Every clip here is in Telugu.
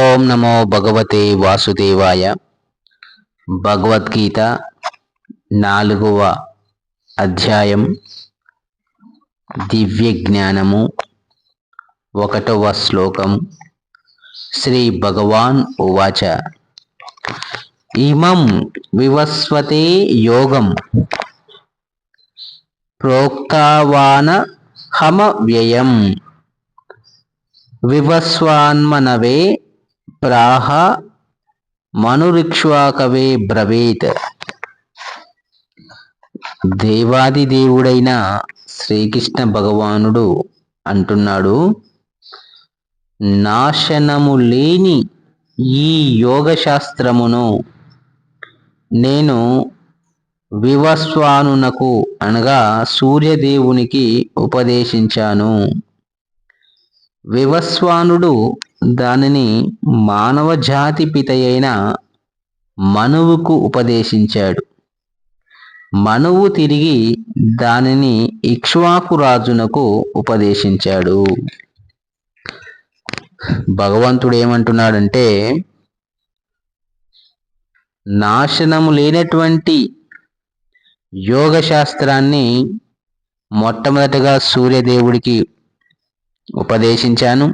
ఓం నమో భగవతే వాసుదేవాయ. భగవద్గీత 4వ అధ్యాయం దివ్య జ్ఞానము 1వ శ్లోకం. శ్రీ భగవాన్ ఉవాచ ఇమం వివస్వతే యోగం ప్రోక్తవాన హమ వ్యయం వివస్వాన్మనవే ప్రాహ మనురిక్ష్వాకవే బ్రవీత్. దేవాది దేవుడైన శ్రీకృష్ణ భగవానుడు అంటున్నాడు, నాశనము లేని ఈ యోగ శాస్త్రమును నేను వివస్వానునకు అనగా సూర్యదేవునికి ఉపదేశించాను. వివస్వానుడు దానిని మానవ జాతి పితయైన మనువుకు ఉపదేశించాడు. మనువు తిరిగి దానిని ఇక్ష్వాకు రాజునకు ఉపదేశించాడు. భగవంతుడు ఏమంటున్నాడంటే, నాశనము లేనటువంటి యోగ శాస్త్రాన్ని మొట్టమొదటగా సూర్యదేవుడికి ఉపదేశించాను.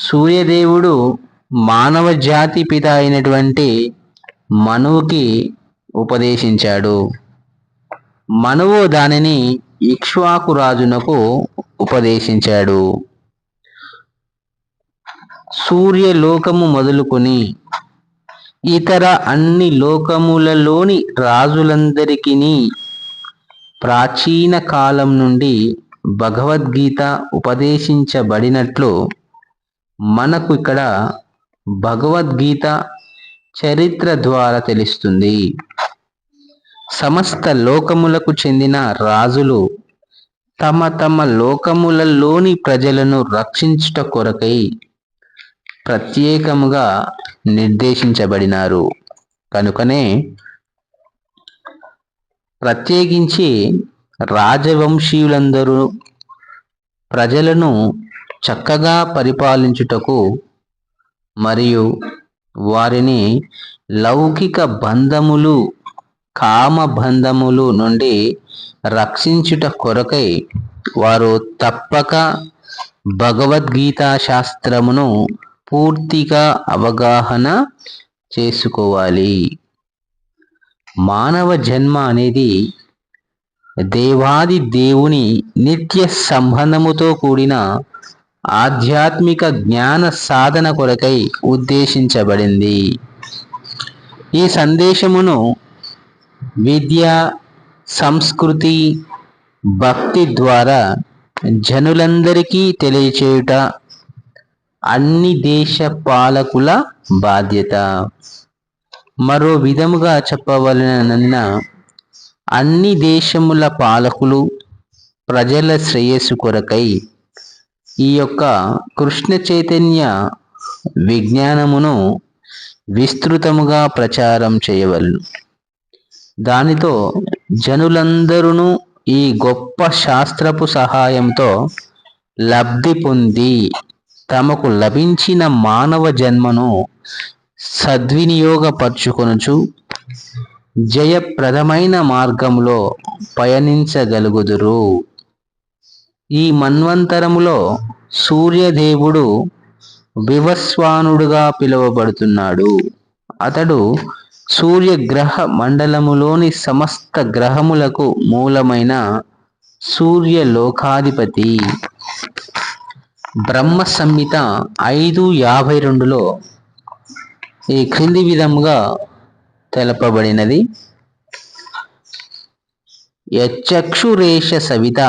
సూర్యదేవుడు మానవ జాతి పిత అయినటువంటి మనువుకి ఉపదేశించాడు. మనువు దానిని ఇక్ష్వాకు రాజునకు ఉపదేశించాడు. సూర్యలోకము మొదలుకొని ఇతర అన్ని లోకములలోని రాజులందరికీ ప్రాచీన కాలం నుండి భగవద్గీత ఉపదేశించబడినట్లు మనకు ఇక్కడ భగవద్గీత చరిత్ర ద్వారా తెలుస్తుంది. సమస్త లోకములకు చెందిన రాజులు తమ తమ లోకములలోని ప్రజలను రక్షించుట కొరకై ప్రత్యేకముగా నిర్దేశించబడినారు. కనుకనే ప్రత్యేకించి రాజవంశీయులందరూ ప్రజలను చక్కగా పరిపాలించుటకు మరియు వారిని లౌకిక బంధములు, కామ బంధములు నుండి రక్షించుట కొరకై వారు తప్పక భగవద్గీతా శాస్త్రమును పూర్తిగా అవగాహన చేసుకోవాలి. మానవ జన్మ అనేది దేవాది దేవుని నిత్య సంబంధముతో కూడిన ఆధ్యాత్మిక జ్ఞాన సాధన కొరకై ఉద్దేశించబడింది. ఈ సందేశమును విద్య, సంస్కృతి, భక్తి ద్వారా జనులందరికీ తెలియచేయుట అన్ని దేశ పాలకుల బాధ్యత. మరో విధముగా చెప్పవలన అన్ని దేశముల పాలకులు ప్రజల శ్రేయస్సు కొరకై ఈ యొక్క కృష్ణ చైతన్య విజ్ఞానమును విస్తృతముగా ప్రచారం చేయవలెను. దానితో జనులందరూ ఈ గొప్ప శాస్త్రపు సహాయంతో లబ్ధి పొంది తమకు లభించిన మానవ జన్మను సద్వినియోగపరచుకొనుచు జయప్రదమైన మార్గంలో పయనించగలుగుదురు. ఈ మన్వంతరములో సూర్యదేవుడు వివస్వానుడుగా పిలువబడుతున్నాడు. అతడు సూర్యగ్రహ మండలములోని సమస్త గ్రహములకు మూలమైన సూర్యలోకాధిపతి. బ్రహ్మ సంహిత 5:52లో ఈ క్రింది విధముగా తెలపబడినది. యచ్చక్షురేష సవిత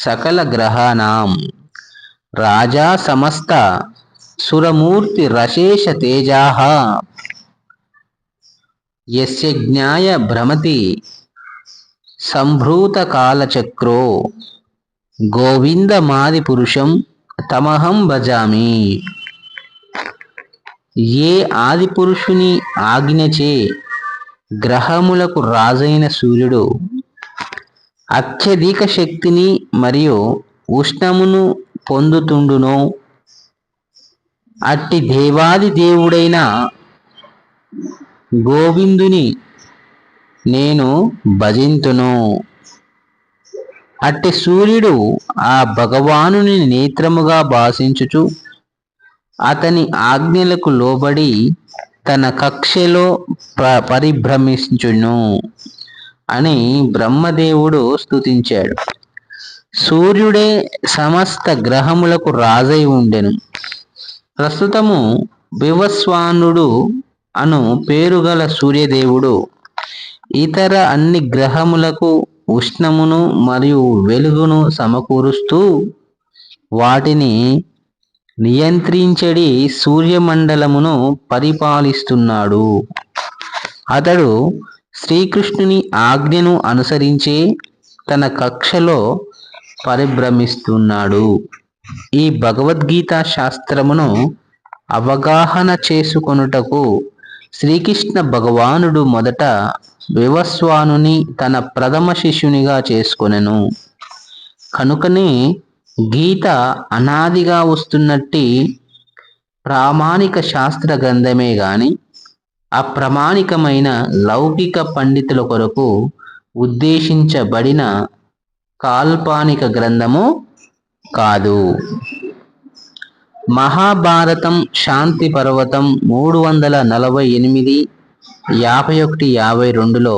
సకల గ్రహానాం రాజా సమస్త సురమూర్తి రశేష తేజాః యస్య జ్ఞాయ భ్రమతి సంభృత కాలచక్రో గోవిందమాది పురుషం తమహం భజామి. ఏ ఆది పురుషుని ఆజ్ఞచే గ్రహములకు రాజైన సూర్యుడు అత్యధిక శక్తిని మరియు ఉష్ణమును పొందుతుండునో అట్టి దేవాది దేవుడైన గోవిందుని నేను భజింతును. అట్టి సూర్యుడు ఆ భగవానుని నేత్రముగా భాషించుచు అతని ఆజ్ఞలకు లోబడి తన కక్షలో పరిభ్రమించును అని బ్రహ్మదేవుడు స్తుతించాడు. సూర్యుడే సమస్త గ్రహములకు రాజై ఉండెను. ప్రస్తుతము వివస్వానుడు అను పేరుగల సూర్యదేవుడు ఇతర అన్ని గ్రహములకు ఉష్ణమును మరియు వెలుగును సమకూరుస్తూ వాటిని నియంత్రించడి సూర్యమండలమును పరిపాలిస్తున్నాడు. అతడు శ్రీకృష్ణుని ఆజ్ఞను అనుసరించే తన కక్షలో పరిభ్రమిస్తున్నాడు. ఈ భగవద్గీత శాస్త్రమును అవగాహన చేసుకొనుటకు శ్రీకృష్ణ భగవానుడు మొదట వివస్వానుని తన ప్రథమ శిష్యునిగా చేసుకొనెను. కనుకనే గీత అనాదిగా వస్తున్నట్టి ప్రామాణిక శాస్త్ర గ్రంథమే గాని అప్రమాణికమైన లౌకిక పండితుల కొరకు ఉద్దేశించబడిన కాల్పనిక గ్రంథము కాదు. మహాభారతం శాంతి పర్వతం 348, 51, 52లో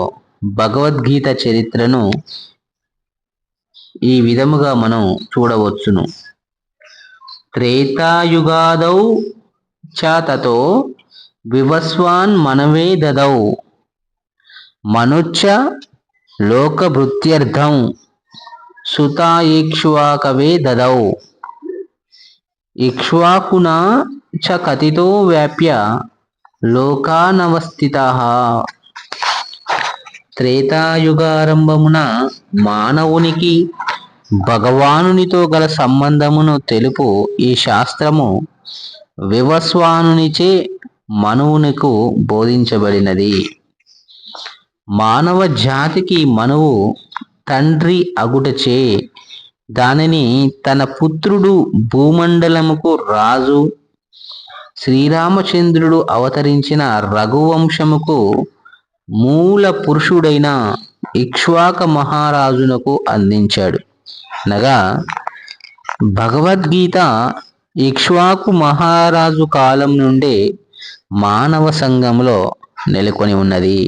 భగవద్గీత చరిత్రను ఈ విధముగా మనం చూడవచ్చును. త్రేతాయుగాదౌ చ తతో వివస్వాన్ మనవే దదౌ మనుచ్చ లోకభృత్యర్థం సుతాయిక్ష్వాకవే దదౌ ఇక్ష్వాకునా చ కథితో వ్యాప్య లోకానవస్థితః. త్రేతాయుగారంభమున మానవునికి భగవానునితో గల సంబంధమును తెలుపు ఈ శాస్త్రము వివస్వానునిచే మనువునకు బోధించబడినది. మానవ జాతికి మనువు తండ్రి అగుటచే దానిని తన పుత్రుడు భూమండలముకు రాజు శ్రీరామచంద్రుడు అవతరించిన రఘువంశముకు మూల పురుషుడైన ఇక్ష్వాక మహారాజునకు అందించాడు. అనగా భగవద్గీత ఇక్ష్వాకు మహారాజు కాలం నుండే మానవ సంఘంలో నెలకొని ఉన్నది.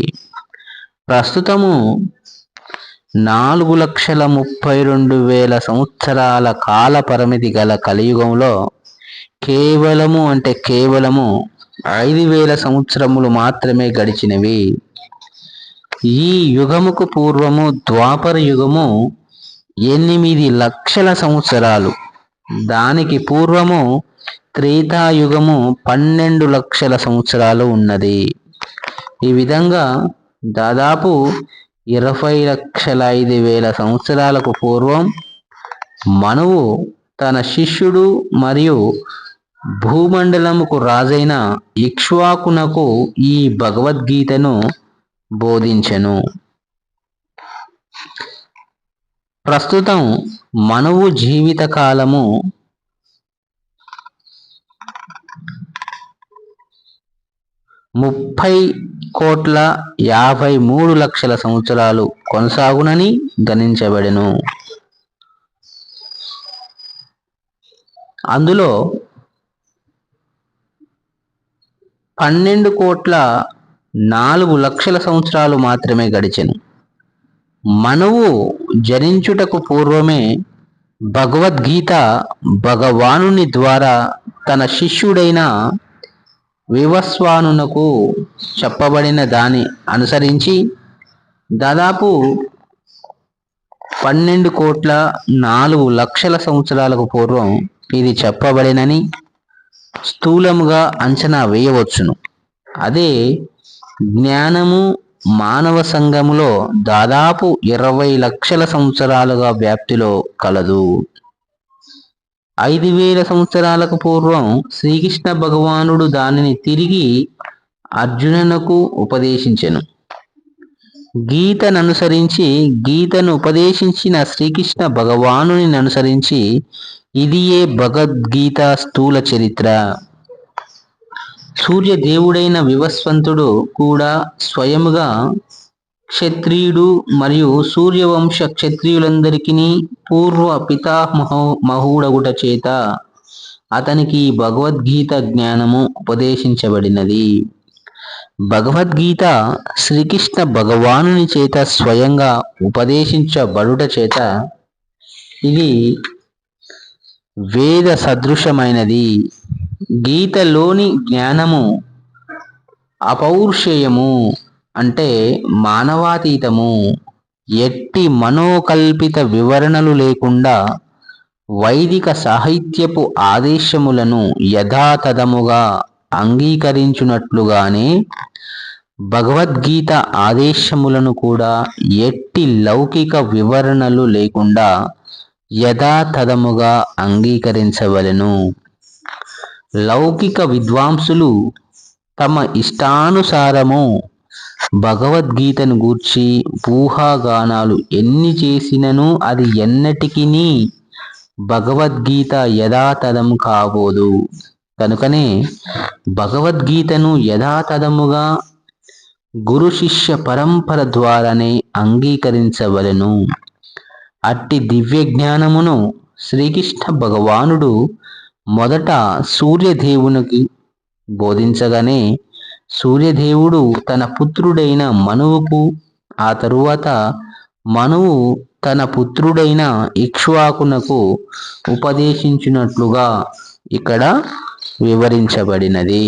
ప్రస్తుతము 4,32,000 సంవత్సరాల కాల పరిమితి గల కలియుగంలో కేవలము 5,000 సంవత్సరములు మాత్రమే గడిచినవి. ఈ యుగముకు పూర్వము ద్వాపర యుగము 8 లక్షల సంవత్సరాలు, దానికి పూర్వము త్రేతాయుగము 12 లక్షల సంవత్సరాలు ఉన్నది. ఈ విధంగా దాదాపు 20,05,000 సంవత్సరాలకు పూర్వం మనువు తన శిష్యుడు మరియు భూమండలముకు రాజైన ఇక్ష్వాకునకు ఈ భగవద్గీతను బోధించెను. ప్రస్తుతం మనువు జీవిత కాలము 30,53,00,000 సంవత్సరాలు కొనసాగునని గణించబడెను. అందులో 12,04,00,000 సంవత్సరాలు మాత్రమే గడిచెను. మనువు జనించుటకు పూర్వమే భగవద్గీత భగవానుని ద్వారా తన శిష్యుడైన వివస్వానునకు చెప్పబడిన దాని అనుసరించి దాదాపు 12,04,00,000 సంవత్సరాలకు పూర్వం ఇది చెప్పబడినని స్థూలముగా అంచనా వేయవచ్చును. అదే జ్ఞానము మానవ సంఘములో దాదాపు 20 లక్షల సంవత్సరాలుగా వ్యాప్తిలో కలదు. 5,000 సంవత్సరాలకు పూర్వం శ్రీకృష్ణ భగవానుడు దానిని తిరిగి అర్జునునకు ఉపదేశించెను. గీతను ఉపదేశించిన శ్రీకృష్ణ భగవానుని అనుసరించి ఇదియే భగవద్గీత స్థూల చరిత్ర. సూర్యదేవుడైన వివస్వంతుడు కూడా స్వయముగా క్షత్రియుడు మరియు సూర్యవంశ క్షత్రియులందరికీ పూర్వ పితామహుడగుట చేత అతనికి భగవద్గీత జ్ఞానము ఉపదేశించబడినది. భగవద్గీత శ్రీకృష్ణ భగవానుని చేత స్వయంగా ఉపదేశించబడుట చేత ఇది వేద సదృశమైనది. గీతలోని జ్ఞానము అపౌరుషేయము అంటే మానవాతీతము, ఎట్టి మనోకల్పిత వివరణలు లేకుండా వైదిక సాహిత్యపు ఆదేశములను యథాతథముగా అంగీకరించున్నట్లుగానే భగవద్గీత ఆదేశములను కూడా ఎట్టి లౌకిక వివరణలు లేకుండా యథాతథముగా అంగీకరించవలెను. లౌకిక విద్వాంసులు తమ ఇష్టానుసారము భగవద్గీతను గూర్చి ఊహాగానాలు ఎన్ని చేసినను అది ఎన్నటికినీ భగవద్గీత యథాతథము కాబోదు. కనుకనే భగవద్గీతను యథాతథముగా గురు శిష్య పరంపర ద్వారానే అంగీకరించవలెను. అట్టి దివ్య జ్ఞానమును శ్రీకృష్ణ భగవానుడు మొదట సూర్యదేవునికి బోధించగానే సూర్యదేవుడు తన పుత్రుడైన మనువుకు, ఆ తరువాత మనువు తన పుత్రుడైన ఇక్ష్వాకునకు ఉపదేశించినట్లుగా ఇక్కడ వివరించబడినది.